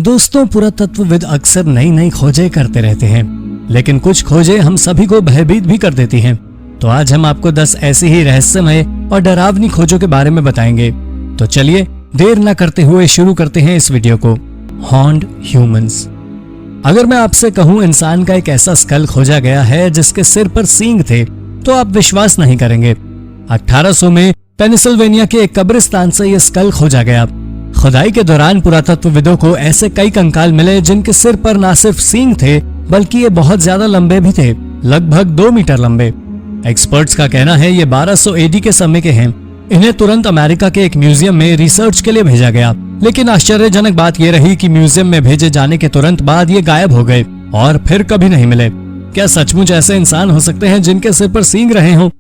दोस्तों, पुरातत्वविद अक्सर नई नई खोजें करते रहते हैं, लेकिन कुछ खोजें हम सभी को भयभीत भी कर देती हैं। तो आज हम आपको 10 ऐसी ही रहस्यमय और डरावनी खोजों के बारे में बताएंगे। तो चलिए देर न करते हुए शुरू करते हैं इस वीडियो को। Horned humans. अगर मैं आपसे कहूं इंसान का एक ऐसा स्कल खोजा गया है जिसके सिर पर सींग थे, तो आप विश्वास नहीं करेंगे। 1800 में पेनिसिल्वेनिया के एक कब्रिस्तान से यह स्कल खोजा गया। खुदाई के दौरान पुरातत्वविदों को ऐसे कई कंकाल मिले जिनके सिर पर न सिर्फ सींग थे बल्कि ये बहुत ज्यादा लंबे भी थे, लगभग 2 मीटर लंबे। एक्सपर्ट्स का कहना है ये 1200 AD के समय के हैं। इन्हें तुरंत अमेरिका के एक म्यूजियम में रिसर्च के लिए भेजा गया, लेकिन आश्चर्यजनक बात यह रही कि म्यूजियम में भेजे जाने के तुरंत बाद ये गायब हो गए और फिर कभी नहीं मिले। क्या सचमुच ऐसे इंसान हो सकते हैं जिनके सिर पर सींग रहे हों?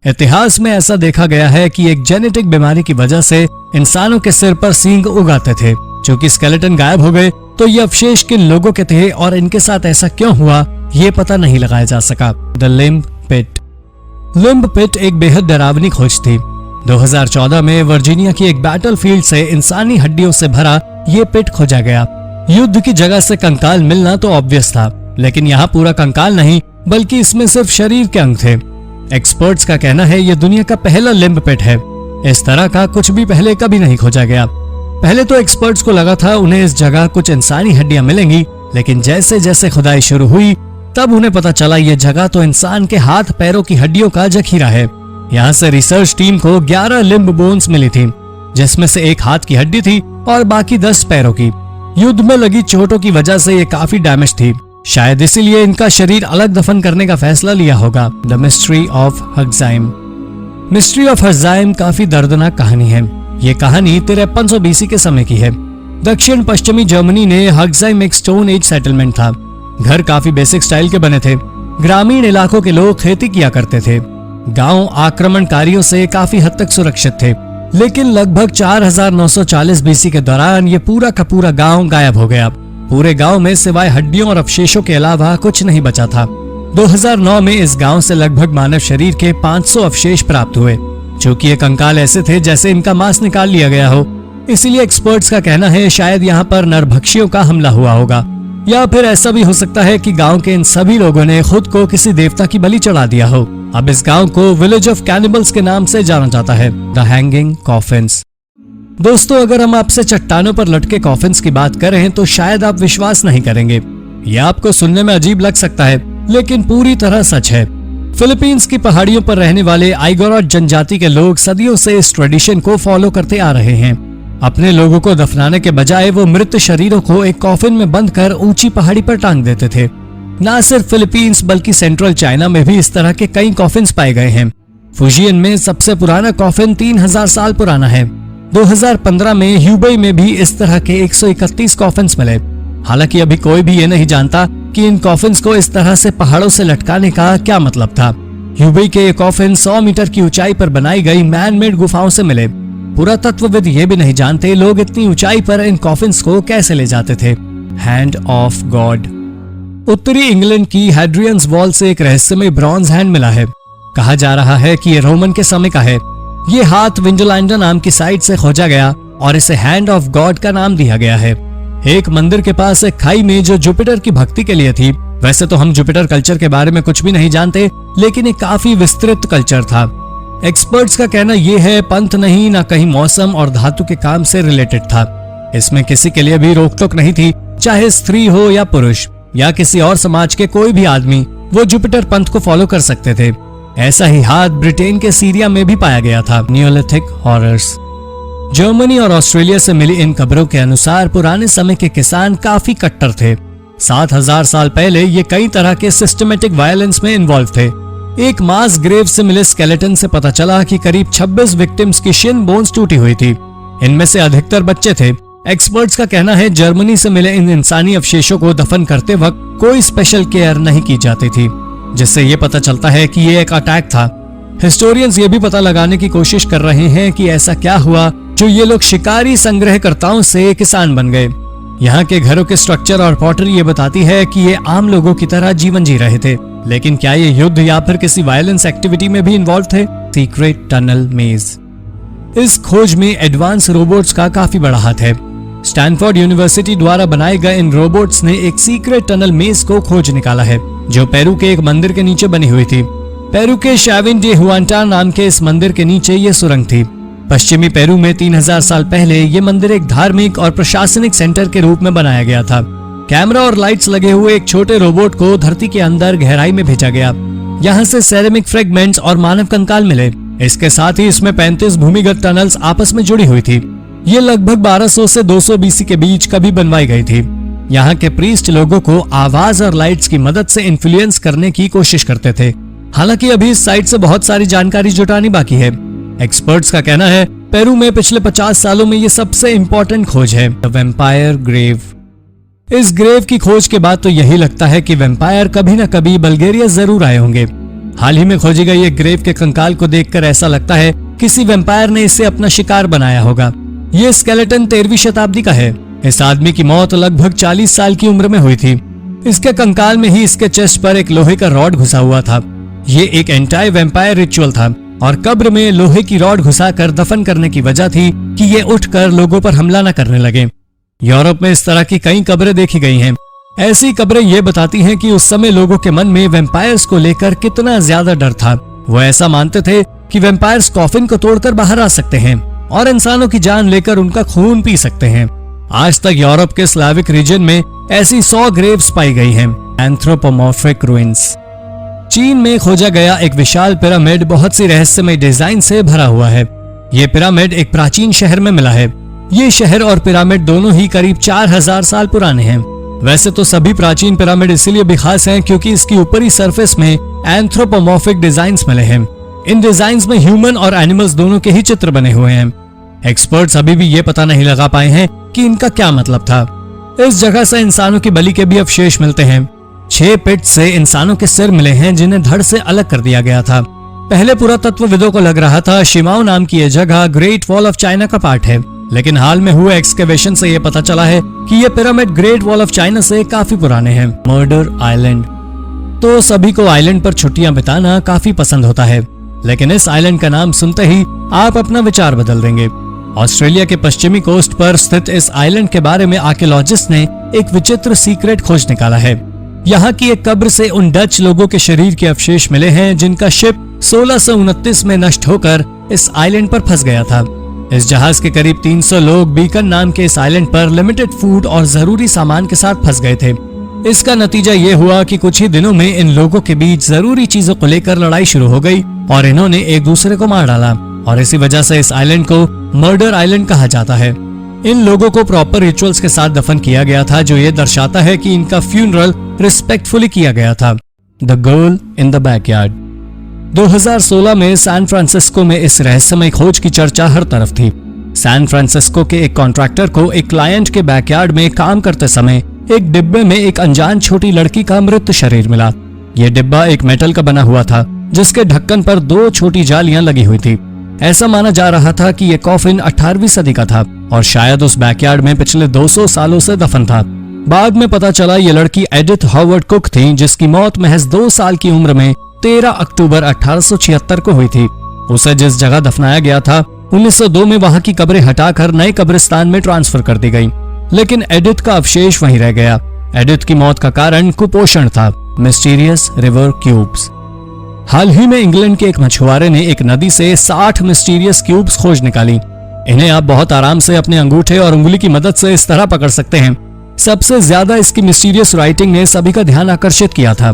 इतिहास में ऐसा देखा गया है कि एक जेनेटिक बीमारी की वजह से इंसानों के सिर पर सींग उग आते थे। चूंकि स्केलेटन गायब हो गए तो ये अवशेष किन लोगों के थे और इनके साथ ऐसा क्यों हुआ, ये पता नहीं लगाया जा सका। The limb pit. Limb pit एक बेहद डरावनी खोज थी। 2014 में वर्जीनिया की एक बैटलफील्ड से इंसानी हड्डियों से भरा ये पिट खोजा गया। युद्ध की जगह से कंकाल मिलना तो ऑब्वियस था, लेकिन यहाँ पूरा कंकाल नहीं बल्कि इसमें सिर्फ शरीर के अंग थे। एक्सपर्ट्स का कहना है ये दुनिया का पहला लिम्ब पिट है। इस तरह का कुछ भी पहले कभी नहीं खोजा गया। पहले तो एक्सपर्ट्स को लगा था उन्हें इस जगह कुछ इंसानी हड्डियां मिलेंगी, लेकिन जैसे जैसे खुदाई शुरू हुई तब उन्हें पता चला ये जगह तो इंसान के हाथ पैरों की हड्डियों का जखीरा है। यहाँ से रिसर्च टीम को 11 लिम्ब बोन्स मिली थी, जिसमें से एक हाथ की हड्डी थी और बाकी 10 पैरों की। युद्ध में लगी चोटों की वजह से ये काफी डैमेज थी, शायद इसीलिए इनका शरीर अलग दफन करने का फैसला लिया होगा। The mystery of Hexham. Mystery of Hexham काफी दर्दनाक कहानी है। ये कहानी 5300 BC के समय की है। दक्षिण पश्चिमी जर्मनी ने हग्जाइम एक स्टोन एज सेटलमेंट था। घर काफी बेसिक स्टाइल के बने थे। ग्रामीण इलाकों के लोग खेती किया करते थे। गांव आक्रमणकारियों से काफी हद तक सुरक्षित थे, लेकिन लगभग 4940 BC के दौरान ये पूरा का पूरा गांव गायब हो गया। पूरे गांव में सिवाय हड्डियों और अवशेषों के अलावा कुछ नहीं बचा था। 2009 में इस गांव से लगभग मानव शरीर के 500 अवशेष प्राप्त हुए। चूंकि ये कंकाल ऐसे थे जैसे इनका मांस निकाल लिया गया हो, इसीलिए एक्सपर्ट्स का कहना है शायद यहाँ पर नरभक्षियों का हमला हुआ होगा, या फिर ऐसा भी हो सकता है कि गांव के इन सभी लोगों ने खुद को किसी देवता की बलि चढ़ा दिया हो। अब इस गांव को विलेज ऑफ कैनिबल्स के नाम से जाना जाता है। The hanging coffins. दोस्तों, अगर हम आपसे चट्टानों पर लटके कॉफिन्स की बात करें तो शायद आप विश्वास नहीं करेंगे। यह आपको सुनने में अजीब लग सकता है, लेकिन पूरी तरह सच है। फिलीपींस की पहाड़ियों पर रहने वाले आइगोरॉट जनजाति के लोग सदियों से इस ट्रेडिशन को फॉलो करते आ रहे हैं। अपने लोगों को दफनाने के बजाय वो मृत शरीरों को एक कॉफिन में बंद कर ऊंची पहाड़ी पर टांग देते थे। न सिर्फ फिलीपींस बल्कि सेंट्रल चाइना में भी इस तरह के कई कॉफिन्स पाए गए हैं। फुजियन में सबसे पुराना कॉफिन 3000 साल पुराना है। 2015 में ह्यूबई में भी इस तरह के 131 कॉफिन्स मिले। हालांकि अभी कोई भी ये नहीं जानता कि इन कॉफिन्स को इस तरह से पहाड़ों से लटकाने का क्या मतलब था। ह्यूबई के ये कॉफिन 100 मीटर की ऊंचाई पर बनाई गई मैन मेड गुफाओं से मिले। पुरातत्वविद ये भी नहीं जानते लोग इतनी ऊंचाई पर इन कॉफिन्स को कैसे ले जाते थे। Hand of God. उत्तरी इंग्लैंड की हैड्रियंस वॉल से एक रहस्यमय ब्रॉन्ज हैंड मिला है। कहा जा रहा है कि ये रोमन के समय का है। ये हाथ विंडोलाइंडा नाम की साइट से खोजा गया और इसे हैंड ऑफ गॉड का नाम दिया गया है। एक मंदिर के पास एक खाई में जो जुपिटर की भक्ति के लिए थी। वैसे तो हम जुपिटर कल्चर के बारे में कुछ भी नहीं जानते, लेकिन ये काफी विस्तृत कल्चर था। एक्सपर्ट्स का कहना यह है पंथ नहीं, ना कहीं मौसम और धातु के काम से रिलेटेड था। इसमें किसी के लिए भी रोक टोक नहीं थी, चाहे स्त्री हो या पुरुष या किसी और समाज के कोई भी आदमी, वो जुपिटर पंथ को फॉलो कर सकते थे। ऐसा ही हाथ ब्रिटेन के सीरिया में भी पाया गया था। Neolithic horrors. जर्मनी और ऑस्ट्रेलिया से मिली इन खबरों के अनुसार पुराने समय के किसान काफी कट्टर थे। 7000 साल पहले ये कई तरह के सिस्टमेटिक वायलेंस में इन्वॉल्व थे। एक मास ग्रेव से मिले स्केलेटन से पता चला कि करीब 26 विक्टिम्स की शिन बोन्स टूटी हुई थी। इनमें से अधिकतर बच्चे थे। एक्सपर्ट्स का कहना है जर्मनी से मिले इन इंसानी अवशेषों को दफन करते वक्त कोई स्पेशल केयर नहीं की जाती थी, जिससे ये पता चलता है कि ये एक अटैक था। हिस्टोरियंस ये भी पता लगाने की कोशिश कर रहे हैं कि ऐसा क्या हुआ जो ये लोग शिकारी संग्रहकर्ताओं से किसान बन गए। यहाँ के घरों के स्ट्रक्चर और पॉटरी ये बताती है कि ये आम लोगों की तरह जीवन जी रहे थे, लेकिन क्या ये युद्ध या फिर किसी वायलेंस एक्टिविटी में भी इन्वॉल्व थे? सीक्रेट टनल मेज। इस खोज में एडवांस रोबोट्स का काफी बड़ा हाथ है। स्टैनफोर्ड यूनिवर्सिटी द्वारा बनाए गए इन रोबोट्स ने एक सीक्रेट टनल मेज को खोज निकाला है, जो पेरू के एक मंदिर के नीचे बनी हुई थी। पेरू के शाविन डे हुआंटान नाम के इस मंदिर के नीचे ये सुरंग थी। पश्चिमी पेरू में 3000 साल पहले ये मंदिर एक धार्मिक और प्रशासनिक सेंटर के रूप में बनाया गया था। कैमरा और लाइट्स लगे हुए एक छोटे रोबोट को धरती के अंदर गहराई में भेजा गया। यहाँ से सेरेमिक फ्रेगमेंट्स और मानव कंकाल मिले। इसके साथ ही इसमें 35 भूमिगत टनल्स आपस में जुड़ी हुई थी। ये लगभग 1200 से 200 बीसी के बीच कभी बनवाई गई थी। यहाँ के प्रीस्ट लोगों को आवाज और लाइट्स की मदद से इन्फ्लुएंस करने की कोशिश करते थे। हालांकि अभी इस साइट से बहुत सारी जानकारी जुटानी बाकी है। एक्सपर्ट्स का कहना है पेरू में पिछले 50 सालों में ये सबसे इंपॉर्टेंट खोज है, द वेम्पायर ग्रेव। इस ग्रेव की खोज के बाद तो यही लगता है कि वेम्पायर कभी न कभी बल्गेरिया जरूर आए होंगे। हाल ही में खोजी गई एक ग्रेव के कंकाल को देखकर ऐसा लगता है किसी वेम्पायर ने इसे अपना शिकार बनाया होगा। ये स्केलेटन 13वीं शताब्दी का है। इस आदमी की मौत लगभग 40 साल की उम्र में हुई थी। इसके कंकाल में ही इसके चेस्ट पर एक लोहे का रॉड घुसा हुआ था। ये एक एंटी वेम्पायर रिचुअल था और कब्र में लोहे की रॉड घुसाकर दफन करने की वजह थी कि ये उठकर लोगों पर हमला न करने लगे। यूरोप में इस तरह की कई कब्रें देखी गई हैं। ऐसी कब्रें ये बताती हैं कि उस समय लोगों के मन में वेम्पायर्स को लेकर कितना ज्यादा डर था। वो ऐसा मानते थे कि वेम्पायर्स कॉफिन को तोड़कर बाहर आ सकते हैं और इंसानों की जान लेकर उनका खून पी सकते हैं। आज तक यूरोप के स्लाविक रीजन में ऐसी 100 ग्रेव्स पाई गई हैं। Anthropomorphic ruins. चीन में खोजा गया एक विशाल पिरामिड बहुत सी रहस्यमय डिजाइन से भरा हुआ है। ये पिरामिड एक प्राचीन शहर में मिला है। ये शहर और पिरामिड दोनों ही करीब 4000 साल पुराने हैं। वैसे तो सभी प्राचीन पिरामिड इसीलिए भी खास हैं क्योंकि इसकी ऊपरी सरफेस में एंथ्रोपोमॉर्फिक डिजाइन्स मिले हैं। इन डिजाइन्स में ह्यूमन और एनिमल्स दोनों के ही चित्र बने हुए हैं। एक्सपर्ट्स अभी भी ये पता नहीं लगा पाए हैं कि इनका क्या मतलब था। इस जगह से इंसानों की बलि के भी अवशेष मिलते हैं। 6 पिट से इंसानों के सिर मिले हैं जिन्हें धड़ से अलग कर दिया गया था। पहले पुरातत्वविदों को लग रहा था शिमाओ नाम की यह जगह ग्रेट वॉल ऑफ चाइना का पार्ट है, लेकिन हाल में हुए एक्सकेवेशन से यह पता चला है कि ये pyramid great wall of China से काफी पुराने हैं। Murder island. तो सभी को आइलैंड पर छुट्टियां बिताना काफी पसंद होता है, लेकिन इस आइलैंड का नाम सुनते ही आप अपना विचार बदल देंगे। ऑस्ट्रेलिया के पश्चिमी कोस्ट पर स्थित इस आइलैंड के बारे में आर्कियोलॉजिस्ट ने एक विचित्र सीक्रेट खोज निकाला है। यहाँ की एक कब्र से उन डच लोगों के शरीर के अवशेष मिले हैं जिनका शिप 1629 में नष्ट होकर इस आइलैंड पर फंस गया था। इस जहाज के करीब 300 लोग बीकन नाम के इस आइलैंड पर लिमिटेड फूड और जरूरी सामान के साथ फंस गए थे। इसका नतीजा ये हुआ कि कुछ ही दिनों में इन लोगों के बीच जरूरी चीजों को लेकर लड़ाई शुरू हो गई और इन्होंने एक दूसरे को मार डाला और इसी वजह से इस आइलैंड को मर्डर आइलैंड कहा जाता है। इन लोगों को प्रॉपर रिचुअल्स के साथ दफन किया गया था जो ये दर्शाता है कि इनका फ्यूनरल रिस्पेक्टफुली किया गया था। The girl in the backyard. 2016 में सैन फ्रांसिस्को में इस रहस्यमय खोज की चर्चा हर तरफ थी। सैन फ्रांसिस्को के एक कॉन्ट्रैक्टर को एक क्लाइंट के बैकयार्ड में काम करते समय एक डिब्बे में एक अनजान छोटी लड़की का मृत शरीर मिला। यह डिब्बा एक मेटल का बना हुआ था जिसके ढक्कन पर 2 छोटी जालियां लगी हुई थी। ऐसा माना जा रहा था कि यह कॉफिन 18वीं सदी का था और शायद उस बैकयार्ड में पिछले 200 सालों से दफन था। बाद में पता चला ये लड़की एडिथ हॉवर्ड कुक थी जिसकी मौत महज 2 साल की उम्र में 13 अक्टूबर 1876 को हुई थी। उसे जिस जगह दफनाया गया था 1902 में वहां की कब्रें हटाकर नए कब्रिस्तान में ट्रांसफर कर दी गई, लेकिन एडिथ का अवशेष वहीं रह गया। एडिथ की मौत का कारण कुपोषण था। Mysterious river cubes. हाल ही में इंग्लैंड के एक मछुआरे ने एक नदी से 60 मिस्टीरियस क्यूब्स खोज निकाली। इन्हें आप बहुत आराम से अपने अंगूठे और उंगली की मदद से इस तरह पकड़ सकते हैं। सबसे ज्यादा इसकी मिस्टीरियस राइटिंग ने सभी का ध्यान आकर्षित किया था।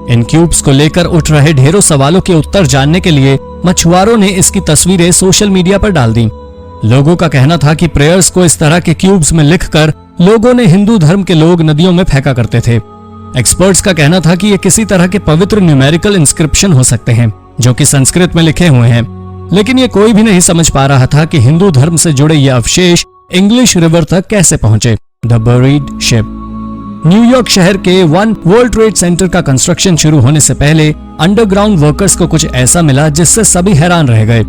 इन क्यूब्स को लेकर उठ रहे ढेरों सवालों के उत्तर जानने के लिए मछुआरों ने इसकी तस्वीरें सोशल मीडिया पर डाल दी। लोगों का कहना था कि प्रेयर्स को इस तरह के क्यूब्स में लिखकर लोगों ने हिंदू धर्म के लोग नदियों में फेंका करते थे। एक्सपर्ट्स का कहना था कि ये किसी तरह के पवित्र न्यूमेरिकल इंस्क्रिप्शन हो सकते हैं जो कि संस्कृत में लिखे हुए हैं, लेकिन ये कोई भी नहीं समझ पा रहा था कि हिंदू धर्म से जुड़े ये अवशेष इंग्लिश रिवर तक कैसे पहुंचे। The buried ship. न्यूयॉर्क शहर के वन वर्ल्ड ट्रेड सेंटर का कंस्ट्रक्शन शुरू होने से पहले अंडरग्राउंड वर्कर्स को कुछ ऐसा मिला जिससे सभी हैरान रह गए।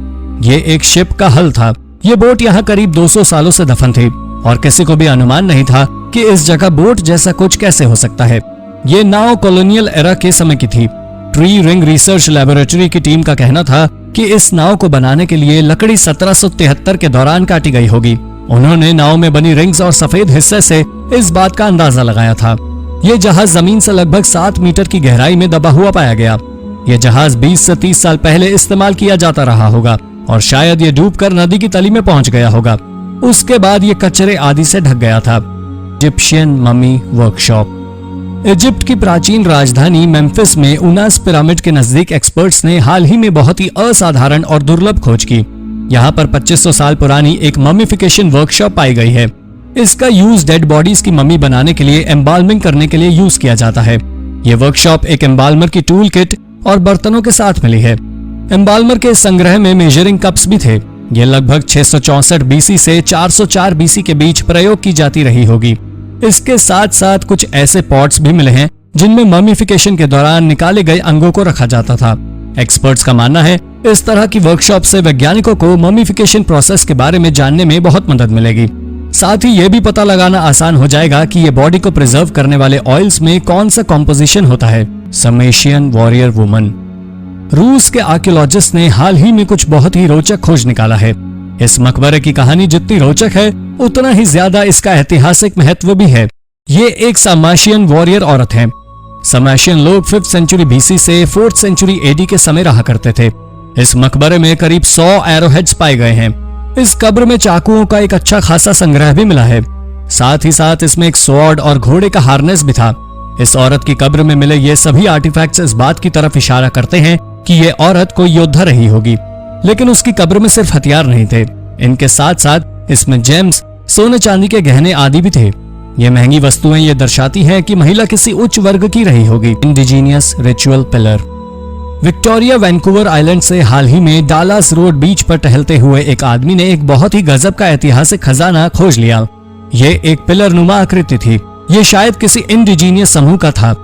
ये एक शिप का हल था। ये बोट यहाँ करीब 200 सालों से दफन थी और किसी को भी अनुमान नहीं था कि इस जगह बोट जैसा कुछ कैसे हो सकता है। ये नाव कॉलोनियल एरा के समय की थी। ट्री रिंग रिसर्च लैबोरेटरी की टीम का कहना था कि इस नाव को बनाने के लिए लकड़ी 1773 के दौरान काटी गई होगी। उन्होंने नाव में बनी रिंग्स और सफेद हिस्से से इस बात का अंदाजा लगाया था। ये जहाज जमीन से लगभग 7 मीटर की गहराई में दबा हुआ पाया गया। ये जहाज 20 से 30 साल पहले इस्तेमाल किया जाता रहा होगा और शायद ये डूबकर नदी की तली में पहुंच गया होगा। उसके बाद ये कचरे आदि से ढक गया था। Egyptian mummy workshop. इजिप्ट की प्राचीन राजधानी मेम्फिस में उनास पिरामिड के नजदीक एक्सपर्ट्स ने हाल ही में बहुत ही असाधारण और दुर्लभ खोज की। यहाँ पर 2500 साल पुरानी एक ममीफिकेशन वर्कशॉप पाई गई है। इसका यूज डेड बॉडीज की मम्मी बनाने के लिए एम्बाल्मिंग करने के लिए यूज किया जाता है। ये वर्कशॉप एक एम्बाल्मर की टूल किट और बर्तनों के साथ मिली है। एम्बाल्मर के संग्रह में मेजरिंग कप्स भी थे। ये लगभग 664 बीसी से 404 बीसी के बीच प्रयोग की जाती रही होगी। इसके साथ साथ कुछ ऐसे पॉट्स भी मिले हैं जिनमें ममीफिकेशन के दौरान निकाले गए अंगों को रखा जाता था। एक्सपर्ट्स का मानना है इस तरह की वर्कशॉप से वैज्ञानिकों को ममीफिकेशन प्रोसेस के बारे में जानने में बहुत मदद मिलेगी। साथ ही ये भी पता लगाना आसान हो जाएगा कि ये बॉडी को प्रिजर्व करने वाले ऑयल्स में कौन सा कॉम्पोजिशन होता है। समेशियन वॉरियर वुमन। रूस के आर्कियोलॉजिस्ट ने हाल ही में कुछ बहुत ही रोचक खोज निकाला है। इस मकबरे की कहानी जितनी रोचक है उतना ही ज्यादा इसका ऐतिहासिक महत्व भी है। ये एक समाशियन वॉरियर औरत है। समाशियन लोग 5th सेंचुरी बीसी से 4th सेंचुरी एडी के समय रहा करते थे। इस मकबरे में करीब 100 एरोहेड्स पाए गए हैं। इस कब्र में चाकुओं का एक अच्छा खासा संग्रह भी मिला है। साथ ही साथ इसमें एक स्वॉर्ड और घोड़े का हार्नेस भी था। इस औरत की कब्र में मिले ये सभी आर्टिफैक्ट्स इस बात की तरफ इशारा करते हैं कि ये औरत कोई योद्धा रही होगी, लेकिन उसकी कब्र में सिर्फ हथियार नहीं थे। इनके साथ साथ इसमें जेम्स, सोने चांदी के गहने आदि भी थे। ये महंगी वस्तुएं ये दर्शाती हैं कि महिला किसी उच्च वर्ग की रही होगी। Indigenous ritual pillar. Victoria Vancouver island से हाल ही में डालास रोड बीच पर टहलते हुए एक आदमी ने एक बहुत ही गजब का ऐतिहासिक खजाना खोज लिया। ये एक पिलर नुमा आकृति थी। ये शायद किसी इंडिजीनियस समूह का था।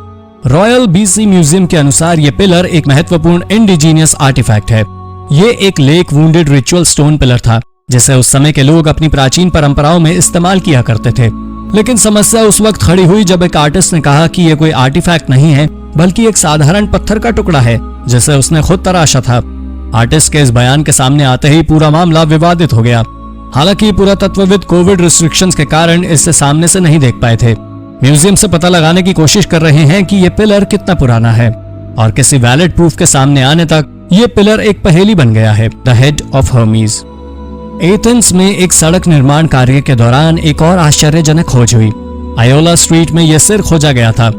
रॉयल बीसी म्यूजियम के अनुसार ये पिलर एक महत्वपूर्ण इंडिजीनियस आर्टिफैक्ट है। ये एक lake wounded ritual stone pillar था जिसे उस समय के लोग अपनी प्राचीन परंपराओं में इस्तेमाल किया करते थे। लेकिन समस्या उस वक्त खड़ी हुई जब एक आर्टिस्ट ने कहा कि यह कोई आर्टिफैक्ट नहीं है बल्कि एक साधारण पत्थर का टुकड़ा है जिसे उसने खुद तराशा था। आर्टिस्ट के इस बयान के सामने आते ही पूरा मामला विवादित हो गया। हालांकि पुरातत्वविद कोविड रिस्ट्रिक्शंस के कारण इसे सामने से नहीं देख पाए थे। म्यूजियम से पता लगाने की कोशिश कर रहे हैं कि ये पिलर कितना पुराना है और किसी वैलिड प्रूफ के सामने आने तक ये पिलर एक पहेली बन गया है। The head of Hermes. Athens में एक सड़क निर्माण कार्य के दौरान एक और आश्चर्यजनक खोज हुई। आयोला स्ट्रीट में यह सिर खोजा गया था।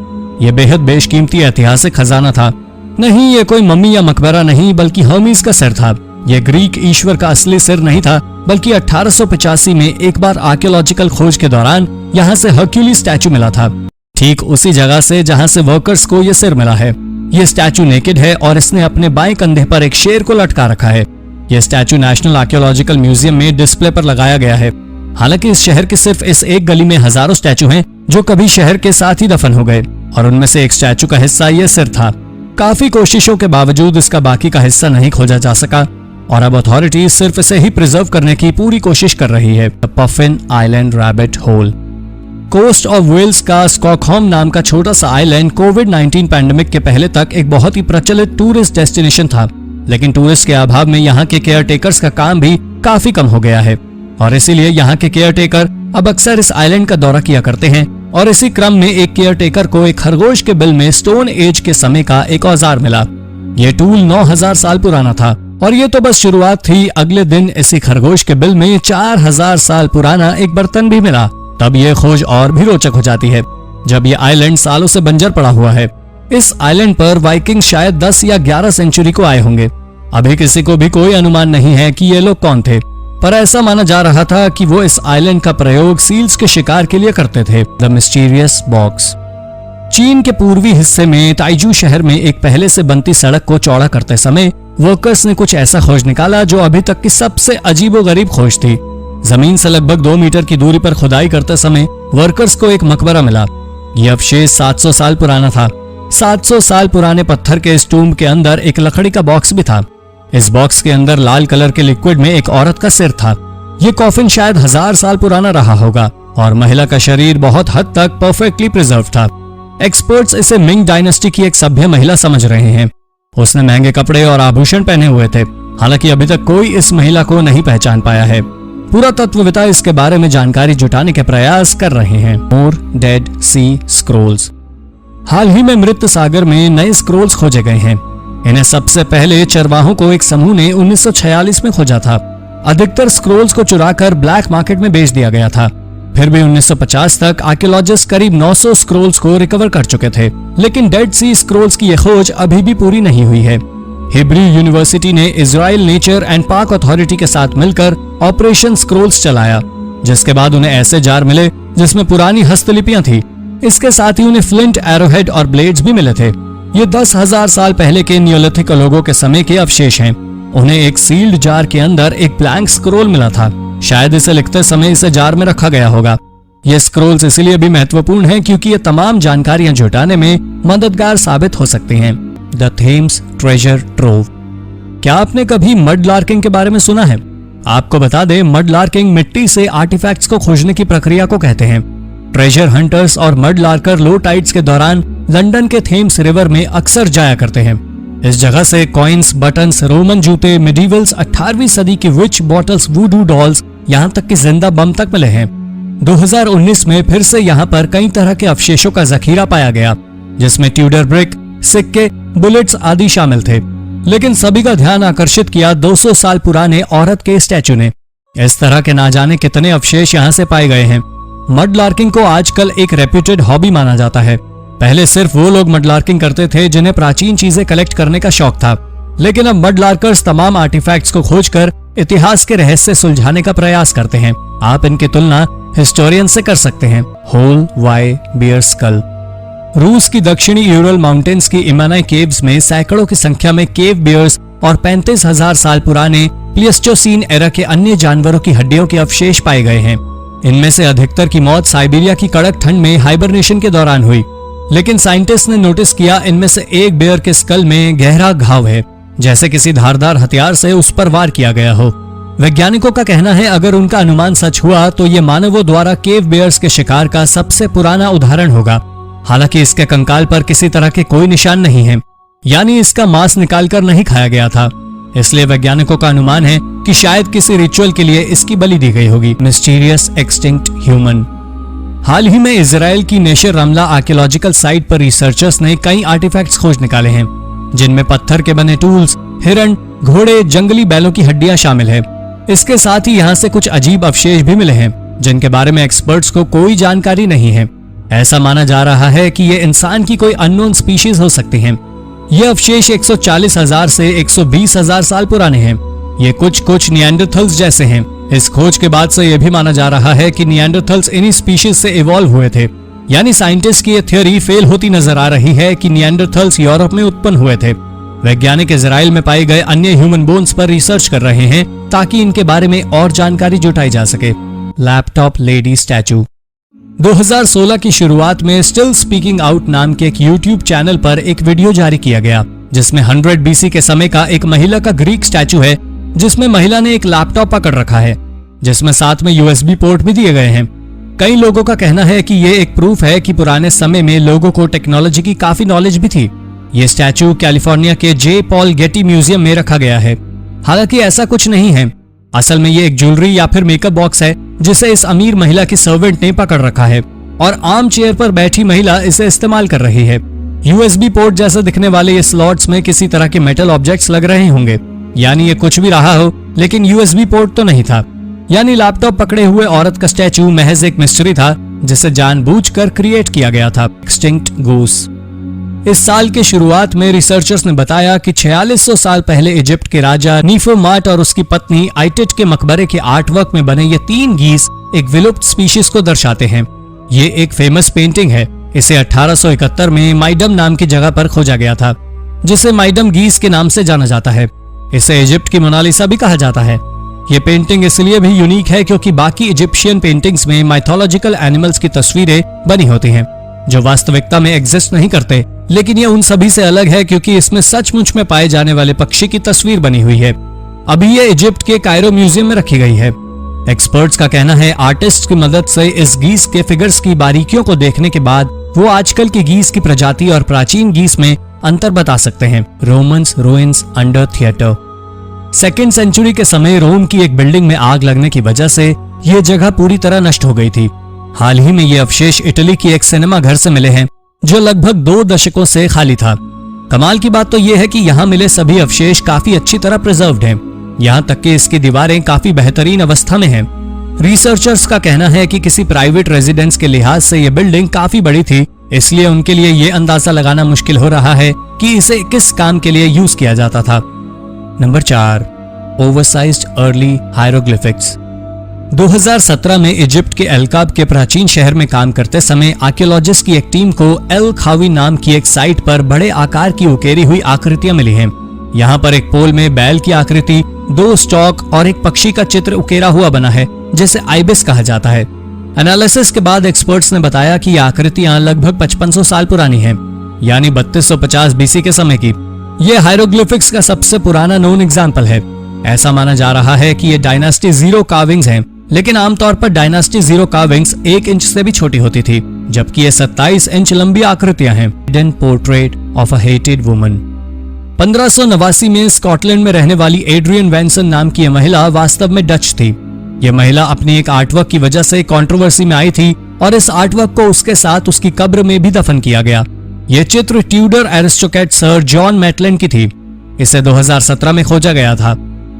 यह बेहद बेशकीमती ऐतिहासिक खजाना था। नहीं, ये कोई मम्मी या मकबरा नहीं बल्कि हर्मीज का सिर था। यह ग्रीक ईश्वर का असली सिर नहीं था बल्कि 1885 में एक बार आर्कियोलॉजिकल खोज के दौरान यहाँ से हर्क्यूली स्टैचू मिला था, ठीक उसी जगह से जहाँ से वर्कर्स को यह सिर मिला है। यह स्टैचू नेकेड है और इसने अपने बाएं कंधे पर एक शेर को लटका रखा है। यह स्टैचू नेशनल आर्कियोलॉजिकल म्यूजियम में डिस्प्ले पर लगाया गया है। हालांकि इस शहर के सिर्फ इस एक गली में हजारों स्टैचू हैं जो कभी शहर के साथ ही दफन हो गए और उनमें से एक स्टैचू का हिस्सा यह सिर था। काफी कोशिशों के बावजूद इसका बाकी का हिस्सा नहीं खोजा जा सका और अब अथॉरिटीज सिर्फ इसे ही प्रिजर्व करने की पूरी कोशिश कर रही है। Puffin Island rabbit hole. Coast of Wales का स्टॉकहोम नाम का छोटा सा आइलैंड कोविड-19 पैंडेमिक के पहले तक एक बहुत ही प्रचलित टूरिस्ट डेस्टिनेशन था, लेकिन टूरिस्ट के अभाव में यहाँ के केयर टेकर्स का काम भी काफी कम हो गया है और इसीलिए यहाँ के केयर टेकर अब अक्सर इस आइलैंड का दौरा किया करते हैं। और इसी क्रम में एक केयर टेकर को एक खरगोश के बिल में स्टोन एज के समय का एक औजार मिला। ये टूल 9000 साल पुराना था और ये तो बस शुरुआत थी। अगले दिन इसी खरगोश के बिल में 4000 साल पुराना एक बर्तन भी मिला। तब ये खोज और भी रोचक हो जाती है जब ये आइलैंड सालों से बंजर पड़ा हुआ है। इस आइलैंड पर वाइकिंग शायद 10 या 11 सेंचुरी को आए होंगे। अभी किसी को भी कोई अनुमान नहीं है कि ये लोग कौन थे, पर ऐसा माना जा रहा था कि वो इस आइलैंड का प्रयोग सील्स के शिकार के लिए करते थे। The mysterious box. चीन के पूर्वी हिस्से में ताइजू शहर में एक पहले से बनती सड़क को चौड़ा करते समय वर्कर्स ने कुछ ऐसा खोज निकाला जो अभी तक की सबसे अजीबोगरीब खोज थी। जमीन से लगभग 2 मीटर की दूरी पर खुदाई करते समय वर्कर्स को एक मकबरा मिला। यह अवशेष 700 साल पुराना था। 700 साल पुराने पत्थर के इस टूम्ब के अंदर एक लकड़ी का बॉक्स भी था। इस बॉक्स के अंदर लाल कलर के लिक्विड में एक औरत का सिर था। ये कॉफिन शायद 1000 साल पुराना रहा होगा और महिला का शरीर बहुत हद तक परफेक्टली प्रिजर्व था। एक्सपर्ट्स इसे मिंग डायनेस्टी की एक सभ्य महिला समझ रहे हैं। उसने महंगे कपड़े और आभूषण पहने हुए थे। हालांकि अभी तक कोई इस महिला को नहीं पहचान पाया है। पुरातत्वविदा इसके बारे में जानकारी जुटाने के प्रयास कर रहे हैं। मोर डेड सी स्क्रोल्स। हाल ही में मृत सागर में नए स्क्रोल्स खोजे गए हैं। इन्हें सबसे पहले चरवाहों को एक समूह ने 1946 में खोजा था। अधिकतर स्क्रोल्स को चुराकर ब्लैक मार्केट में बेच दिया गया था। फिर भी 1950 तक आर्कियोलॉजिस्ट करीब 900 स्क्रोल्स को रिकवर कर चुके थे, लेकिन डेड सी स्क्रोल्स की यह खोज अभी भी पूरी नहीं हुई है। हिब्रू यूनिवर्सिटी ने Israel nature and park authority के साथ मिलकर ऑपरेशन स्क्रोल्स चलाया, जिसके बाद उन्हें ऐसे जार मिले जिसमें पुरानी हस्तलिपियां थी। इसके साथ ही उन्हें फ्लिंट, एरोहेड और ब्लेड्स भी मिले थे। ये 10,000 साल पहले के नियोलिथिक लोगों के समय के अवशेष हैं। उन्हें एक सील्ड जार के अंदर एक ब्लैंक स्क्रोल मिला था। शायद इसे लिखते समय इसे जार में रखा गया होगा। ये स्क्रोल्स इसलिए भी महत्वपूर्ण हैं क्योंकि ये तमाम जानकारियां जुटाने में मददगार साबित हो सकती हैं। The Thames treasure trove. क्या आपने कभी मड लार्किंग के बारे में सुना है? आपको बता दें, मड लार्किंग मिट्टी से आर्टिफैक्ट्स को खोजने की प्रक्रिया को कहते हैं। ट्रेजर हंटर्स और मड लार्कर लो टाइड्स के दौरान लंदन के थेम्स रिवर में अक्सर जाया करते हैं। इस जगह से कॉइन्स, बटन्स, रोमन जूते, मिडीवल्स, 18वीं सदी की विच बॉटल्स, वुडू डॉल्स, यहाँ तक कि जिंदा बम तक मिले हैं। 2019 में फिर से यहाँ पर कई तरह के अवशेषों का जखीरा पाया गया, जिसमें ट्यूडर ब्रिक, सिक्के, बुलेट्स आदि शामिल थे। लेकिन सभी का ध्यान आकर्षित किया 200 साल पुराने औरत के स्टैचू ने। इस तरह के ना जाने कितने अवशेष यहाँ से पाए गए हैं। मड लार्किंग को आजकल एक रेप्यूटेड हॉबी माना जाता है। पहले सिर्फ वो लोग मड लार्किंग करते थे जिन्हें प्राचीन चीजें कलेक्ट करने का शौक था, लेकिन अब मड लार्कर्स तमाम आर्टिफैक्ट्स को खोजकर इतिहास के रहस्य सुलझाने का प्रयास करते हैं। आप इनकी तुलना हिस्टोरियन से कर सकते हैं। Hole why bear skull. रूस की दक्षिणी यूरल माउंटेन्स की इमानाई केव्स में सैकड़ों की संख्या में केव बियर्स और 35,000 साल पुराने प्लिस्टोसीन एरा के अन्य जानवरों की हड्डियों के अवशेष पाए गए हैं। इनमें से अधिकतर की मौत साइबेरिया की कड़क ठंड में हाइबरनेशन के दौरान हुई, लेकिन साइंटिस्ट ने नोटिस किया इनमें से एक बेयर के स्कल में गहरा घाव है, जैसे किसी धारदार हथियार से उस पर वार किया गया हो। वैज्ञानिकों का कहना है अगर उनका अनुमान सच हुआ तो ये मानवों द्वारा केव बेयर्स के शिकार का सबसे पुराना उदाहरण होगा। हालांकि इसके कंकाल पर किसी तरह के कोई निशान नहीं है, यानी इसका मांस निकालकर नहीं खाया गया था। इसलिए वैज्ञानिकों का अनुमान है कि शायद किसी रिचुअल के लिए इसकी बलि दी गई होगी। Mysterious extinct human. हाल ही में इजराइल की नेशर रमला आर्कियोलॉजिकल साइट पर रिसर्चर्स ने कई आर्टिफैक्ट्स खोज निकाले हैं, जिनमें पत्थर के बने टूल्स, हिरण, घोड़े, जंगली बैलों की हड्डियां शामिल है। इसके साथ ही यहाँ से कुछ अजीब अवशेष भी मिले हैं, जिनके बारे में एक्सपर्ट्स को कोई जानकारी नहीं है। ऐसा माना जा रहा है कि ये इंसान की कोई अननोन स्पीशीज हो सकती हैं। ये अवशेष 140,000 से 120,000 साल पुराने हैं। ये कुछ निएंडरथल्स जैसे हैं। इस खोज के बाद से यह भी माना जा रहा है कि निएंडरथल्स इन्हीं स्पीशीज से इवॉल्व हुए थे। यानी साइंटिस्ट की यह थ्योरी फेल होती नजर आ रही है कि निएंडरथल्स यूरोप में उत्पन्न हुए थे। वैज्ञानिक इजराइल में पाए गए अन्य ह्यूमन बोन्स पर रिसर्च कर रहे हैं ताकि इनके बारे में और जानकारी जुटाई जा सके। Laptop lady statue. 2016 की शुरुआत में स्टिल स्पीकिंग आउट नाम के एक यूट्यूब चैनल पर एक वीडियो जारी किया गया, जिसमें 100 BC के समय का एक महिला का ग्रीक स्टैचू है, जिसमें महिला ने एक लैपटॉप पकड़ रखा है, जिसमें साथ में USB पोर्ट भी दिए गए हैं। कई लोगों का कहना है कि ये एक प्रूफ है कि पुराने समय में लोगों को टेक्नोलॉजी की काफी नॉलेज भी थी। ये स्टैचू कैलिफोर्निया के जे पॉल गेटी म्यूजियम में रखा गया है। हालांकि ऐसा कुछ नहीं है। असल में ये एक ज्वेलरी या फिर मेकअप बॉक्स है, जिसे इस अमीर महिला की सर्वेंट ने पकड़ रखा है और आर्म चेयर पर बैठी महिला इसे इस्तेमाल कर रही है। USB पोर्ट जैसे दिखने वाले ये स्लॉट्स में किसी तरह के मेटल ऑब्जेक्ट्स लग रहे होंगे, यानी ये कुछ भी रहा हो, लेकिन USB पोर्ट तो नहीं था। यानी लैपटॉप पकड़े हुए औरत का स्टैचू महज एक मिस्ट्री था, जिसे जानबूझकर क्रिएट किया गया था। Extinct goose. इस साल के शुरुआत में रिसर्चर्स ने बताया कि 4600 साल पहले इजिप्ट के राजा नीफोमाट और उसकी पत्नी आइटिट के मकबरे के आर्टवर्क में बने ये 3 गीस एक विलुप्त स्पीशीज को दर्शाते हैं। ये एक फेमस पेंटिंग है। इसे 1871 में माइडम नाम की जगह पर खोजा गया था, जिसे माइडम गीस के नाम से जाना जाता है। इसे इजिप्ट की मोनालिसा भी कहा जाता है। ये पेंटिंग इसलिए भी यूनिक है क्योंकि बाकी इजिप्शियन पेंटिंग्स में माइथोलॉजिकल एनिमल्स की तस्वीरें बनी होती हैं, जो वास्तविकता में एग्जिस्ट नहीं करते, लेकिन ये उन सभी से अलग है क्योंकि इसमें सचमुच में पाए जाने वाले पक्षी की तस्वीर बनी हुई है। अभी ये इजिप्ट के कायरो म्यूजियम में रखी गई है। एक्सपर्ट्स का कहना है आर्टिस्ट की मदद से इस गीस के फिगर्स की बारीकियों को देखने के बाद वो आजकल की गीस की प्रजाति और प्राचीन गीस में अंतर बता सकते हैं। Romans ruins under theatre. Second century के समय रोम की एक बिल्डिंग में आग लगने की वजह से ये जगह पूरी तरह नष्ट हो गई थी। हाल ही में ये अवशेष इटली की एक सिनेमा घर से मिले हैं जो लगभग 2 दशकों से खाली था। कमाल की बात तो यह है कि यहाँ मिले सभी अवशेष काफी अच्छी तरह प्रिजर्व्ड हैं। यहाँ तक कि इसकी दीवारें काफी बेहतरीन अवस्था में हैं। रिसर्चर्स का कहना है कि किसी प्राइवेट रेजिडेंस के लिहाज से यह बिल्डिंग काफी बड़ी थी, इसलिए उनके लिए ये अंदाजा लगाना मुश्किल हो रहा है कि इसे किस काम के लिए यूज किया जाता था। Number 4, oversized early hieroglyphics. 2017 में इजिप्ट के एलकाब के प्राचीन शहर में काम करते समय आर्कियोलॉजिस्ट की एक टीम को एल खावी नाम की एक साइट पर बड़े आकार की उकेरी हुई आकृतियां मिली हैं। यहाँ पर एक पोल में बैल की आकृति, 2 स्टॉक और एक पक्षी का चित्र उकेरा हुआ बना है जिसे आइबिस कहा जाता है। एनालिसिस के बाद एक्सपर्ट्स ने बताया कि ये आकृतियां लगभग 5500 साल पुरानी हैं, यानी 3250 बीसी के समय की। ये हायरोग्लिफिक्स का सबसे पुराना नोन एग्जाम्पल है। ऐसा माना जा रहा है कि ये डायनास्टी 0 कार्विंग्स हैं, लेकिन आमतौर पर डायनास्टी 0 कार्विंग्स 1 इंच से भी छोटी होती थी, जबकि ये 27 इंच लंबी आकृतियां हैं। Hidden portrait of a hated woman. 1589 में स्कॉटलैंड में रहने वाली एड्रियन वैनसन नाम की यह महिला वास्तव में डच थी। यह महिला अपनी एक आर्टवर्क की वजह से कंट्रोवर्सी में आई थी और इस आर्टवर्क को उसके साथ उसकी कब्र में भी दफन किया गया। यह चित्र Tudor aristocrat sir John Maitland की थी। इसे 2017 में खोजा गया था।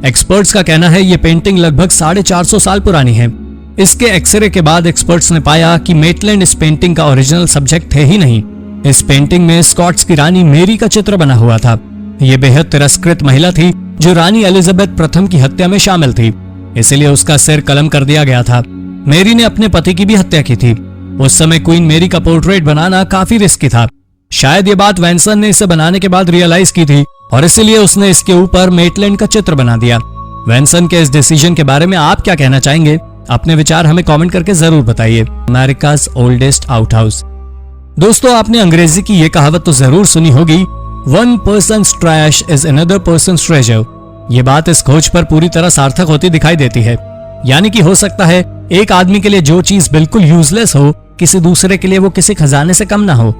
एक्सपर्ट्स का कहना है ये पेंटिंग लगभग 450 साल पुरानी है। इसके एक्सरे के बाद एक्सपर्ट्स ने पाया कि मेटलैंड इस पेंटिंग का ओरिजिनल सब्जेक्ट थे ही नहीं। इस पेंटिंग में स्कॉट्स की रानी मेरी का चित्र बना हुआ था। ये बेहद तिरस्कृत महिला थी जो रानी एलिजाबेथ प्रथम की हत्या में शामिल थी, इसलिए उसका सिर कलम कर दिया गया था। मेरी ने अपने पति की भी हत्या की थी। उस समय क्वीन मेरी का पोर्ट्रेट बनाना काफी रिस्की था। शायद ये बात वैनसन ने इसे बनाने के बाद रियलाइज की थी और इसीलिए उसने इसके ऊपर मेटलैंड का चित्र बना दिया। वैनसन के इस डिसीजन के बारे में आप क्या कहना चाहेंगे? अपने विचार हमें कमेंट करके जरूर बताइए। America's oldest outhouse. दोस्तों, आपने अंग्रेजी की ये कहावत तो जरूर सुनी होगी, one persons trash is another persons treasure. ये बात इस खोज पर पूरी तरह सार्थक होती दिखाई देती है। यानी कि हो सकता है एक आदमी के लिए जो चीज बिल्कुल यूजलेस हो, किसी दूसरे के लिए वो किसी खजाने से कम ना हो।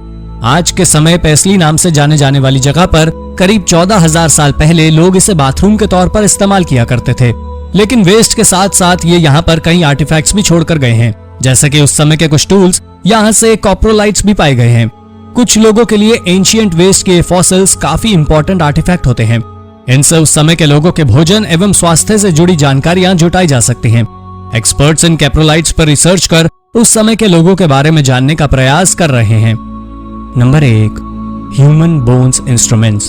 आज के समय पेस्ली नाम से जाने जाने वाली जगह पर करीब 14,000 साल पहले लोग इसे बाथरूम के तौर पर इस्तेमाल किया करते थे, लेकिन वेस्ट के साथ साथ ये यहाँ पर कई आर्टिफैक्ट्स भी छोड़कर गए हैं, जैसे कि उस समय के कुछ टूल्स, यहाँ से कॉप्रोलाइट्स भी पाए गए हैं। कुछ लोगों के लिए एंशिएंट वेस्ट के फॉसिल्स काफी इंपॉर्टेंट आर्टिफैक्ट होते हैं। इनसे उस समय के लोगों के भोजन एवं स्वास्थ्य से जुड़ी जानकारियां जुटाई जा सकती हैं। एक्सपर्ट्स इन कैप्रोलाइट्स पर रिसर्च कर उस समय के लोगों के बारे में जानने का प्रयास कर रहे हैं। Number 1, human bones instruments.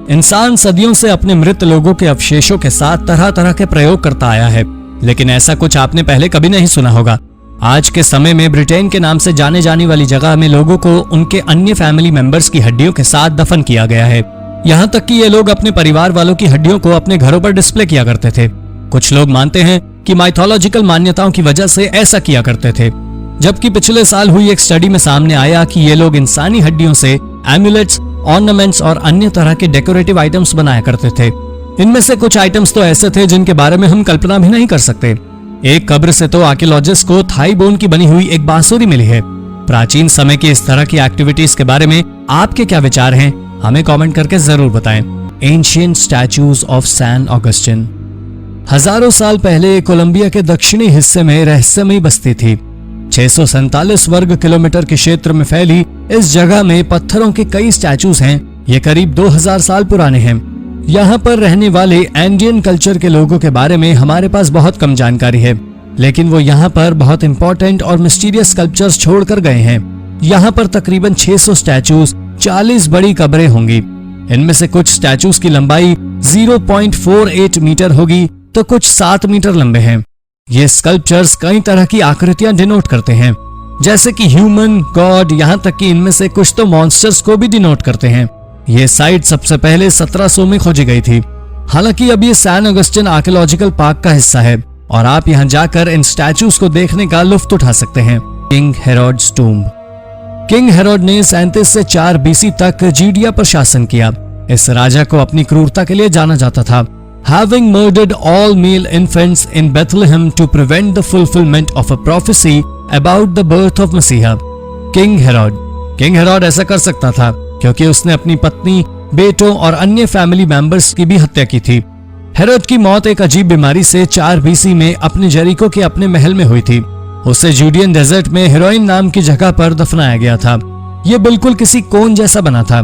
इंसान सदियों से अपने मृत लोगों के अवशेषों के साथ तरह तरह के प्रयोग करता आया है, लेकिन ऐसा कुछ आपने पहले कभी नहीं सुना होगा। आज के समय में ब्रिटेन के नाम से जाने जाने वाली जगह में लोगों को उनके अन्य फैमिली मेंबर्स की हड्डियों के साथ दफन किया गया है। यहाँ तक कि ये लोग अपने परिवार वालों की हड्डियों को अपने घरों पर डिस्प्ले किया करते थे। कुछ लोग मानते हैं कि माइथोलॉजिकल मान्यताओं की वजह से ऐसा किया करते थे, जबकि पिछले साल हुई एक स्टडी में सामने आया कि ये लोग इंसानी हड्डियों से एम्यूलेट्स, ऑर्नामेंट्स और अन्य तरह के डेकोरेटिव आइटम्स बनाया करते थे। इनमें से कुछ आइटम्स तो ऐसे थे जिनके बारे में हम कल्पना भी नहीं कर सकते। एक कब्र से तो आर्कियोलॉजिस्ट को थाई बोन की बनी हुई एक बांसुरी मिली है। प्राचीन समय की इस तरह की एक्टिविटीज के बारे में आपके क्या विचार हैं? हमें कमेंट करके जरूर बताएं। Ancient statues of San Augustin. हजारों साल पहले कोलंबिया के दक्षिणी हिस्से में रहस्यमयी बस्ती थी। 647 वर्ग किलोमीटर के क्षेत्र में फैली इस जगह में पत्थरों के कई स्टैचूज हैं। ये करीब 2000 साल पुराने हैं। यहाँ पर रहने वाले एंडियन कल्चर के लोगों के बारे में हमारे पास बहुत कम जानकारी है, लेकिन वो यहाँ पर बहुत इंपॉर्टेंट और मिस्टीरियस स्कल्पचर्स छोड़कर गए हैं। यहाँ पर तकरीबन 600 स्टैचूज, 40 बड़ी कब्रें होंगी। इनमें से कुछ स्टैचूज की लंबाई 0.48 मीटर होगी तो कुछ 7 मीटर लंबे हैं। ये स्कल्पचर्स कई तरह की आकृतियां डिनोट करते हैं, जैसे कि ह्यूमन, गॉड, यहाँ तक कि इनमें से कुछ तो मॉन्स्टर्स को भी डिनोट करते हैं। ये साइट सबसे पहले 1700 में खोजी गई थी। हालांकि अब ये सैन ऑगस्टिन आर्कियोलॉजिकल पार्क का हिस्सा है और आप यहाँ जाकर इन स्टैचूज को देखने का लुत्फ उठा सकते हैं। King Herod's tomb. King Herod ने 37 से 4 बीसी तक जीडिया पर शासन किया। इस राजा को अपनी क्रूरता के लिए जाना जाता था। Having murdered all male infants in Bethlehem to prevent the fulfillment of a prophecy about the birth of Messiah. King Herod ऐसा कर सकता था क्योंकि उसने अपनी पत्नी, बेटों और अन्य फैमिली मेंबर्स की भी हत्या की थी। हेरोड की मौत एक अजीब बीमारी से 4 BC में अपने जेरिको के अपने महल में हुई थी। उसे जूडियन डेजर्ट में हेरोइन नाम की जगह पर दफनाया गया था। ये बिल्कुल किसी कोन जैसा बना था।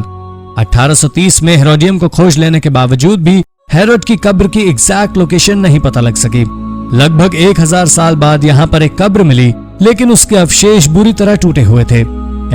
1830 में हेरोडियम को खोज लेने के बावजूद भी हेरोड की कब्र की एग्जैक्ट लोकेशन नहीं पता लग सकी। लगभग 1000 साल बाद यहाँ पर एक कब्र मिली, लेकिन उसके अवशेष बुरी तरह टूटे हुए थे।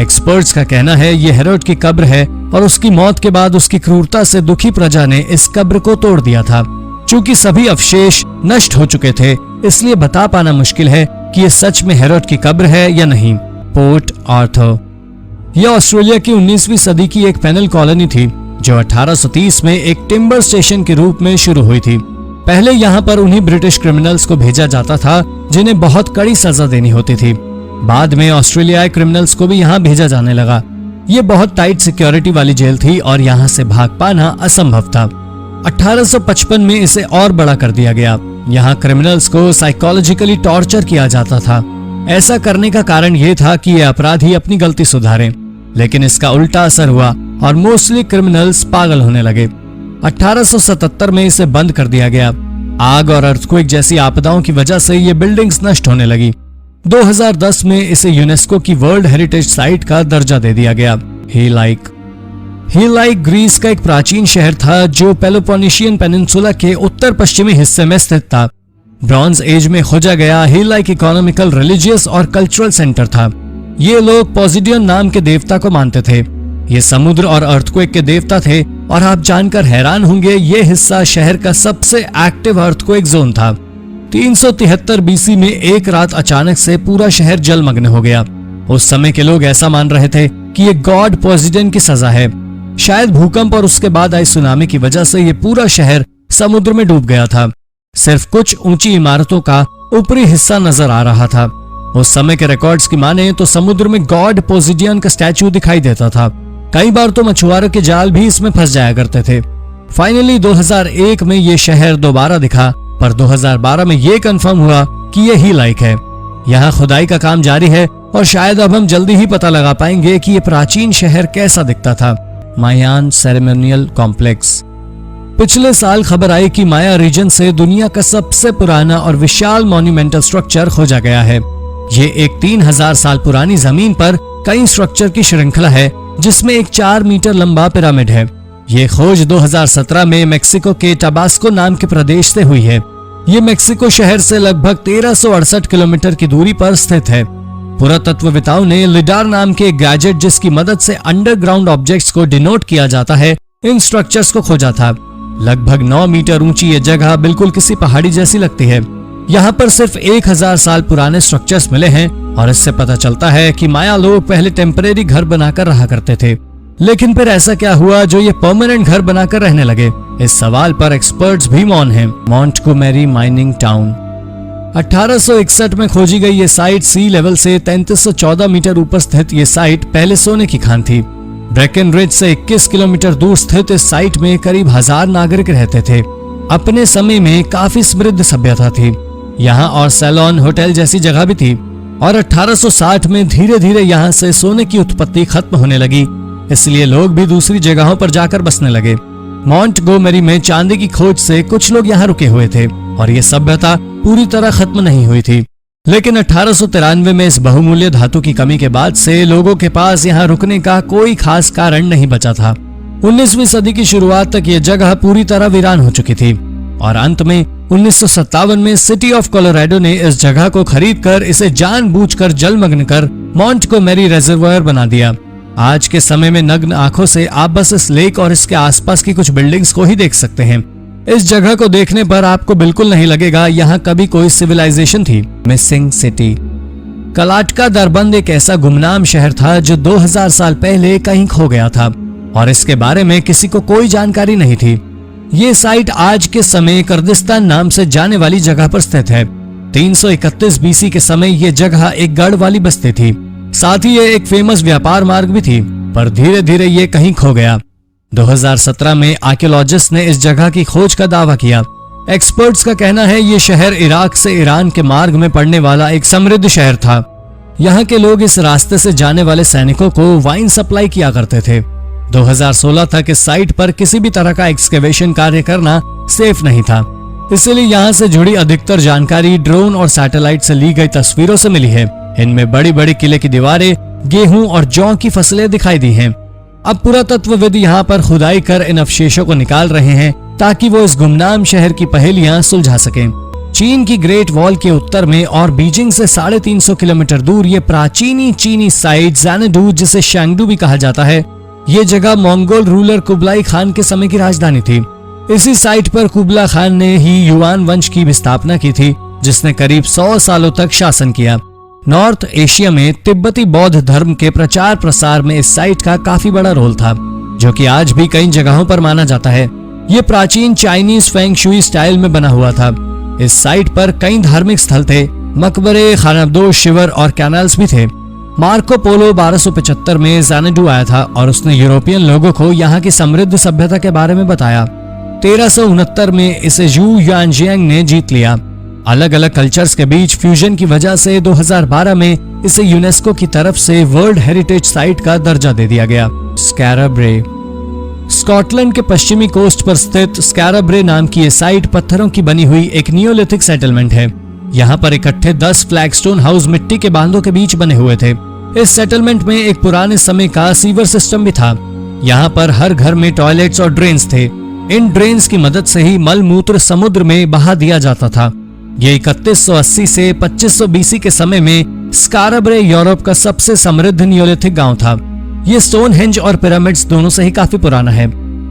एक्सपर्ट्स का कहना है ये हेरोड की कब्र है और उसकी मौत के बाद उसकी क्रूरता से दुखी प्रजा ने इस कब्र को तोड़ दिया था। चूंकि सभी अवशेष नष्ट हो चुके थे, इसलिए बता पाना मुश्किल है कि ये सच में हेरोड की कब्र है या नहीं। पोर्ट आर्थर यह ऑस्ट्रेलिया की 19वीं सदी की एक पेनल कॉलोनी थी जो 1830 में एक टिम्बर स्टेशन के रूप में शुरू हुई थी। पहले यहाँ पर उन्हीं ब्रिटिश क्रिमिनल्स को भेजा जाता था जिन्हें बहुत कड़ी सजा देनी होती थी। बाद में ऑस्ट्रेलियाई क्रिमिनल्स को भी यहाँ भेजा जाने लगा। ये बहुत टाइट सिक्योरिटी वाली जेल थी और यहाँ से भाग पाना असंभव था। 1855 में इसे और बड़ा कर दिया गया। यहाँ क्रिमिनल्स को साइकोलॉजिकली टॉर्चर किया जाता था। ऐसा करने का कारण ये था कि ये अपराधी अपनी गलती सुधारें, लेकिन इसका उल्टा असर हुआ और मोस्टली क्रिमिनल्स पागल होने लगे। 1877 में इसे बंद कर दिया गया। आग और अर्थक्वेक जैसी आपदाओं की वजह से ये बिल्डिंग्स नष्ट होने लगी। 2010 में इसे यूनेस्को की वर्ल्ड हेरिटेज साइट का दर्जा दे दिया गया। हीलाइक ग्रीस का एक प्राचीन शहर था जो पेलोपोनेशियन पेनिनसुला के उत्तर पश्चिमी हिस्से में स्थित था। ब्रॉन्ज एज में खोजा गया हीलाइक इकोनॉमिकल, रिलीजियस और कल्चरल सेंटर था। ये लोग पोसिडियन नाम के देवता को मानते थे। ये समुद्र और अर्थक्वेक के देवता थे और आप जानकर हैरान होंगे ये हिस्सा शहर का सबसे एक्टिव अर्थक्वेक जोन था। 373 BC में एक रात अचानक से पूरा शहर जलमग्न हो गया। उस समय के लोग ऐसा मान रहे थे कि ये गॉड पोसिडियन की सजा है। शायद भूकंप और उसके बाद आई सुनामी की वजह से ये पूरा शहर समुद्र में डूब गया था। सिर्फ कुछ ऊंची इमारतों का ऊपरी हिस्सा नजर आ रहा था। उस समय के रिकॉर्ड्स की माने तो समुद्र में गॉड पोसिडियन का स्टैचू दिखाई देता था। कई बार तो मछुआरों के जाल भी इसमें फंस जाया करते थे। फाइनली 2001 में ये शहर दोबारा दिखा, पर 2012 में ये कंफर्म हुआ कि ये हीलाइक है। यहाँ खुदाई का काम जारी है और शायद अब हम जल्दी ही पता लगा पाएंगे कि ये प्राचीन शहर कैसा दिखता था। मायान सेरेमोनियल कॉम्प्लेक्स। पिछले साल खबर आई कि माया रीजन से दुनिया का सबसे पुराना और विशाल मॉन्यूमेंटल स्ट्रक्चर खोजा गया है। ये एक 3000 साल पुरानी जमीन पर कई स्ट्रक्चर की श्रृंखला है जिसमें एक 4 मीटर लंबा पिरामिड है। ये खोज 2017 में मेक्सिको के टबास्को नाम के प्रदेश से हुई है। ये मेक्सिको शहर से लगभग 1368 किलोमीटर की दूरी पर स्थित है। पुरातत्वविदाओं ने लिडार नाम के एक गैजेट जिसकी मदद से अंडरग्राउंड ऑब्जेक्ट्स को डिनोट किया जाता है, इन स्ट्रक्चर्स को खोजा था। लगभग 9 मीटर ऊंची ये जगह बिल्कुल किसी पहाड़ी जैसी लगती है। यहाँ पर सिर्फ 1000 साल पुराने स्ट्रक्चर्स मिले हैं और इससे पता चलता है कि माया लोग पहले टेम्परेरी घर बनाकर रहा करते थे। लेकिन फिर ऐसा क्या हुआ जो ये परमानेंट घर बनाकर रहने लगे? इस सवाल पर एक्सपर्ट्स भी मौन हैं। Montgomery mining town. 1861 में खोजी गई ये साइट सी लेवल से 3314 मीटर ऊपर स्थित ये साइट पहले सोने की खान थी। ब्रेकनरिज से 21 किलोमीटर दूर स्थित इस साइट में करीब 1000 नागरिक रहते थे। अपने समय में काफी समृद्ध सभ्यता थी। यहाँ और सैलॉन, होटल जैसी जगह भी थी और 1860 में धीरे धीरे यहाँ से सोने की उत्पत्ति खत्म होने लगी, इसलिए लोग भी दूसरी जगहों पर जाकर बसने लगे। मॉन्टगोमेरी में चांदी की खोज से कुछ लोग यहाँ रुके हुए थे और ये सभ्यता पूरी तरह खत्म नहीं हुई थी। लेकिन 1893 में इस बहुमूल्य धातु की कमी के बाद से लोगों के पास यहाँ रुकने का कोई खास कारण नहीं बचा था। 19वीं सदी की शुरुआत तक ये जगह पूरी तरह वीरान हो चुकी थी और अंत में 1957 में सिटी ऑफ कोलोराडो ने इस जगह को खरीदकर इसे जानबूझकर जलमग्न कर मॉन्टगोमेरी रिजर्वायर बना दिया। आज के समय में नग्न आंखों से आप बस इस लेक और इसके आसपास की कुछ बिल्डिंग्स को ही देख सकते हैं। इस जगह को देखने पर आपको बिल्कुल नहीं लगेगा यहाँ कभी कोई सिविलाइजेशन थी। Missing city. कलाटका दरबंद एक ऐसा गुमनाम शहर था जो 2000 साल पहले कहीं खो गया था और इसके बारे में किसी को कोई जानकारी नहीं थी। ये साइट आज के समय कर्दिस्तान नाम से जाने वाली जगह पर स्थित है। 331 BC के समय ये जगह एक गढ़ वाली बस्ती थी, साथ ही ये एक फेमस व्यापार मार्ग भी थी, पर धीरे धीरे ये कहीं खो गया। 2017 में आर्कियोलॉजिस्ट ने इस जगह की खोज का दावा किया। एक्सपर्ट्स का कहना है ये शहर इराक से ईरान के मार्ग में पड़ने वाला एक समृद्ध शहर था। यहाँ के लोग इस रास्ते से जाने वाले सैनिकों को वाइन सप्लाई किया करते थे। 2016 तक इस साइट पर किसी भी तरह का एक्सकेवेशन कार्य करना सेफ नहीं था। इसलिए यहाँ से जुड़ी अधिकतर जानकारी ड्रोन और सैटेलाइट से ली गई तस्वीरों से मिली है। इनमें बड़ी बड़ी किले की दीवारें, गेहूं और जौ की फसलें दिखाई दी हैं। अब पुरातत्वविद यहाँ पर खुदाई कर इन अवशेषों को निकाल रहे हैं ताकि वो इस गुमनाम शहर की पहेलियां सुलझा सकें। चीन की ग्रेट वॉल के उत्तर में और बीजिंग से 350 किलोमीटर दूर ये प्राचीनी चीनी साइट ज़ानाडू, जिसे शैंगडू भी कहा जाता है, ये जगह मंगोल रूलर कुबलाई खान के समय की राजधानी थी। इसी साइट पर कुबला खान ने ही युआन वंश की भी स्थापना की थी, जिसने करीब 100 सालों तक शासन किया। नॉर्थ एशिया में तिब्बती बौद्ध धर्म के प्रचार प्रसार में इस साइट का काफी बड़ा रोल था, जो कि आज भी कई जगहों पर माना जाता है। ये प्राचीन चाइनीज फेंग शुई स्टाइल में बना हुआ था। इस साइट पर कई धार्मिक स्थल थे, मकबरे, खानाबदोश, शिविर और कैनाल्स भी थे। मार्को पोलो 1275 में ज़ानाडू आया था और उसने यूरोपियन लोगों को यहाँ की समृद्ध सभ्यता के बारे में बताया। 1369 में इसे जू यानजियांग ने जीत लिया। अलग अलग कल्चर्स के बीच फ्यूजन की वजह से 2012 में इसे यूनेस्को की तरफ से वर्ल्ड हेरिटेज साइट का दर्जा दे दिया गया। स्कैराब्रे स्कॉटलैंड के पश्चिमी कोस्ट पर स्थित स्कैराब्रे नाम की ये साइट पत्थरों की बनी हुई एक नियोलिथिक सेटलमेंट है। यहाँ पर इकट्ठे 10 फ्लैगस्टोन हाउस मिट्टी के बांधों के बीच बने हुए थे। इस सेटलमेंट में एक पुराने समय का सीवर सिस्टम भी था। यहाँ पर हर घर में टॉयलेट्स और ड्रेन्स थे। इन ड्रेन्स की मदद से ही मल मूत्र समुद्र में बहा दिया जाता था। ये 3180 से 2500 बीसी के समय में स्कैराब्रे यूरोप का सबसे समृद्ध नियोलिथिक गांव था। ये स्टोनहेंज और पिरामिड्स दोनों से ही काफी पुराना है।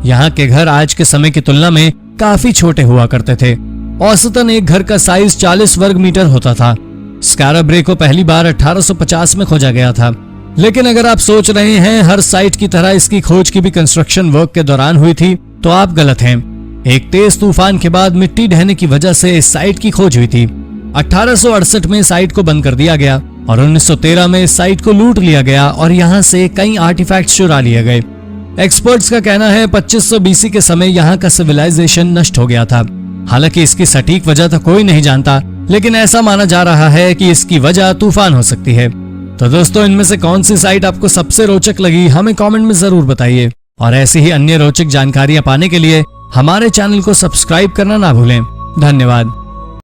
यहाँ के घर आज के समय की तुलना में काफी छोटे हुआ करते थे। औसतन एक घर का साइज 40 वर्ग मीटर होता था। स्कैराब्रे को पहली बार 1850 में खोजा गया था। लेकिन अगर आप सोच रहे हैं हर साइट की तरह इसकी खोज की भी कंस्ट्रक्शन वर्क के दौरान हुई थी, तो आप गलत हैं। एक तेज तूफान के बाद मिट्टी ढहने की वजह से इस साइट की खोज हुई थी। 1868 में साइट को बंद कर दिया गया और 1913 में इस साइट को लूट लिया गया और यहाँ से कई आर्टिफैक्ट्स चुरा लिए गए। एक्सपर्ट्स का कहना है 2500 बीसी के समय यहाँ का सिविलाइजेशन नष्ट हो गया था। हालांकि इसकी सटीक वजह तो कोई नहीं जानता, लेकिन ऐसा माना जा रहा है कि इसकी वजह तूफान हो सकती है। तो दोस्तों, इनमें से कौन सी साइट आपको सबसे रोचक लगी, हमें कमेंट में जरूर बताइए। और ऐसी ही अन्य रोचक जानकारियां पाने के लिए हमारे चैनल को सब्सक्राइब करना ना भूलें। धन्यवाद।